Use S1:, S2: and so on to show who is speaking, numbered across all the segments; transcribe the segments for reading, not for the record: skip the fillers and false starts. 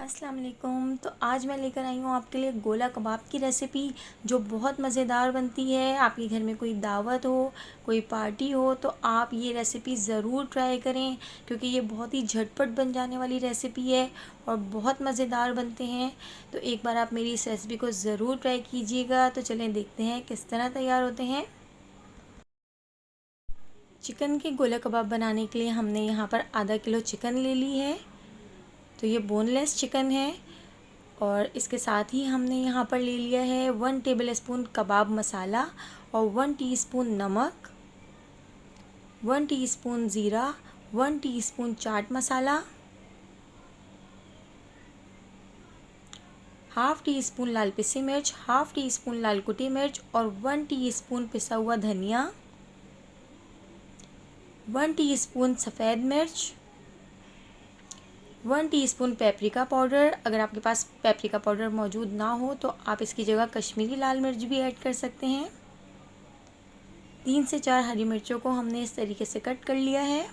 S1: अस्सलाम वालेकुम। तो आज मैं लेकर आई हूँ आपके लिए गोला कबाब की रेसिपी, जो बहुत मज़ेदार बनती है। आपके घर में कोई दावत हो, कोई पार्टी हो, तो आप ये रेसिपी ज़रूर ट्राई करें, क्योंकि ये बहुत ही झटपट बन जाने वाली रेसिपी है और बहुत मज़ेदार बनते हैं। तो एक बार आप मेरी इस रेसिपी को ज़रूर ट्राई कीजिएगा। तो चलें देखते हैं किस तरह तैयार होते हैं। चिकन के गोला कबाब बनाने के लिए हमने यहाँ पर आधा किलो चिकन ले ली है। तो ये बोनलेस चिकन है। और इसके साथ ही हमने यहाँ पर ले लिया है 1 टेबलस्पून कबाब मसाला और 1 टीस्पून नमक, 1 टीस्पून ज़ीरा, 1 teaspoon chaat masala, half tea spoon लाल पिसी मिर्च, हाफ़ टी स्पून लाल कुटी मिर्च और 1 टीस्पून पिसा हुआ धनिया, 1 टीस्पून सफ़ेद मिर्च, 1 टीस्पून पेपरिका पाउडर। अगर आपके पास पेपरिका पाउडर मौजूद ना हो तो आप इसकी जगह कश्मीरी लाल मिर्च भी ऐड कर सकते हैं। 3 से 4 हरी मिर्चों को हमने इस तरीके से कट कर लिया है।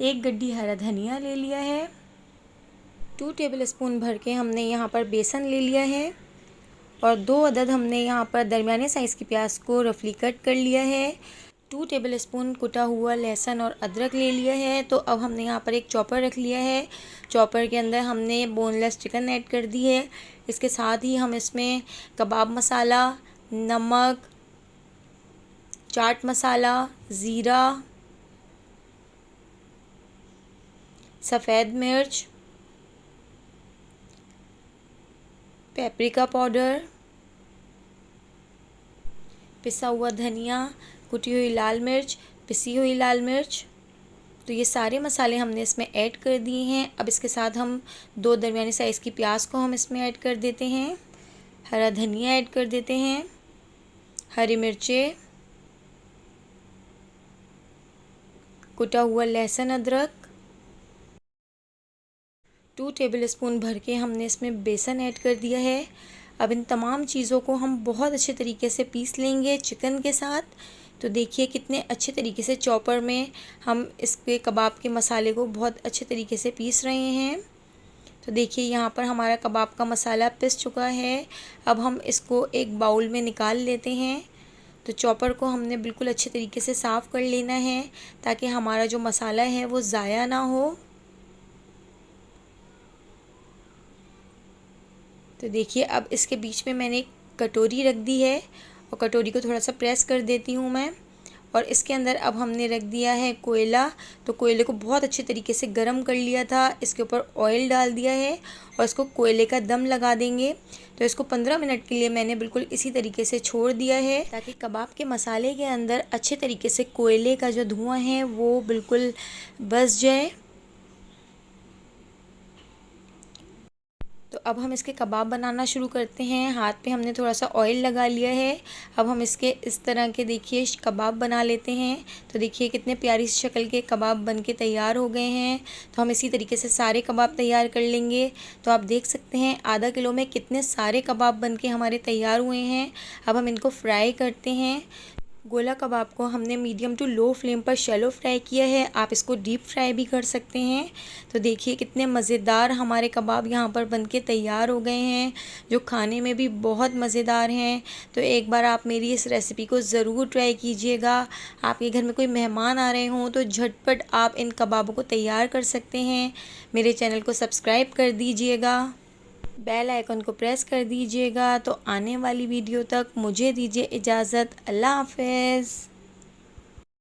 S1: 1 गड्डी हरा धनिया ले लिया है। 2 टेबलस्पून भर के हमने यहाँ पर बेसन ले लिया है और 2 अदद हमने यहाँ पर दरमियाने साइज़ की प्याज को रफली कट कर लिया है। 2 टेबलस्पून कुटा हुआ लहसुन और अदरक ले लिया है। तो अब हमने यहाँ पर एक चॉपर रख लिया है। चॉपर के अंदर हमने बोनलेस चिकन ऐड कर दी है। इसके साथ ही हम इसमें कबाब मसाला, नमक, चाट मसाला, ज़ीरा, सफ़ेद मिर्च, पेपरिका पाउडर, पिसा हुआ धनिया, कुटी हुई लाल मिर्च, पिसी हुई लाल मिर्च, तो ये सारे मसाले हमने इसमें ऐड कर दिए हैं। अब इसके साथ हम 2 दरमियानी साइज़ की प्याज को हम इसमें ऐड कर देते हैं। हरा धनिया ऐड कर देते हैं, हरी मिर्चें, कुटा हुआ लहसुन अदरक, 2 टेबलस्पून भर के हमने इसमें बेसन ऐड कर दिया है। अब इन तमाम चीज़ों को हम बहुत अच्छे तरीके से पीस लेंगे चिकन के साथ। तो देखिए कितने अच्छे तरीके से चॉपर में हम इसके कबाब के मसाले को बहुत अच्छे तरीके से पीस रहे हैं। तो देखिए यहाँ पर हमारा कबाब का मसाला पिस चुका है। अब हम इसको एक बाउल में निकाल लेते हैं। तो चॉपर को हमने बिल्कुल अच्छे तरीके से साफ़ कर लेना है, ताकि हमारा जो मसाला है वो ज़ाया ना हो। तो देखिए अब इसके बीच में मैंने एक कटोरी रख दी है और कटोरी को थोड़ा सा प्रेस कर देती हूँ मैं। और इसके अंदर अब हमने रख दिया है कोयला। तो कोयले को बहुत अच्छे तरीके से गर्म कर लिया था। इसके ऊपर ऑयल डाल दिया है और इसको कोयले का दम लगा देंगे। तो इसको 15 मिनट के लिए मैंने बिल्कुल इसी तरीके से छोड़ दिया है, ताकि कबाब के मसाले के अंदर अच्छे तरीके से कोयले का जो धुआं है वो बिल्कुल बस जाए। तो अब हम इसके कबाब बनाना शुरू करते हैं। हाथ पे हमने थोड़ा सा ऑयल लगा लिया है। अब हम इसके इस तरह के देखिए कबाब बना लेते हैं। तो देखिए कितने प्यारी शक्ल के कबाब बन के तैयार हो गए हैं। तो हम इसी तरीके से सारे कबाब तैयार कर लेंगे। तो आप देख सकते हैं आधा किलो में कितने सारे कबाब बन के हमारे तैयार हुए हैं। अब हम इनको फ्राई करते हैं। गोला कबाब को हमने मीडियम टू लो फ्लेम पर शैलो फ्राई किया है। आप इसको डीप फ्राई भी कर सकते हैं। तो देखिए कितने मज़ेदार हमारे कबाब यहाँ पर बनके तैयार हो गए हैं, जो खाने में भी बहुत मज़ेदार हैं। तो एक बार आप मेरी इस रेसिपी को ज़रूर ट्राई कीजिएगा। आपके घर में कोई मेहमान आ रहे हों तो झटपट आप इन कबाबों को तैयार कर सकते हैं। मेरे चैनल को सब्सक्राइब कर दीजिएगा, बेल आइकन को प्रेस कर दीजिएगा। तो आने वाली वीडियो तक मुझे दीजिए इजाज़त। अल्लाह हाफ़िज़।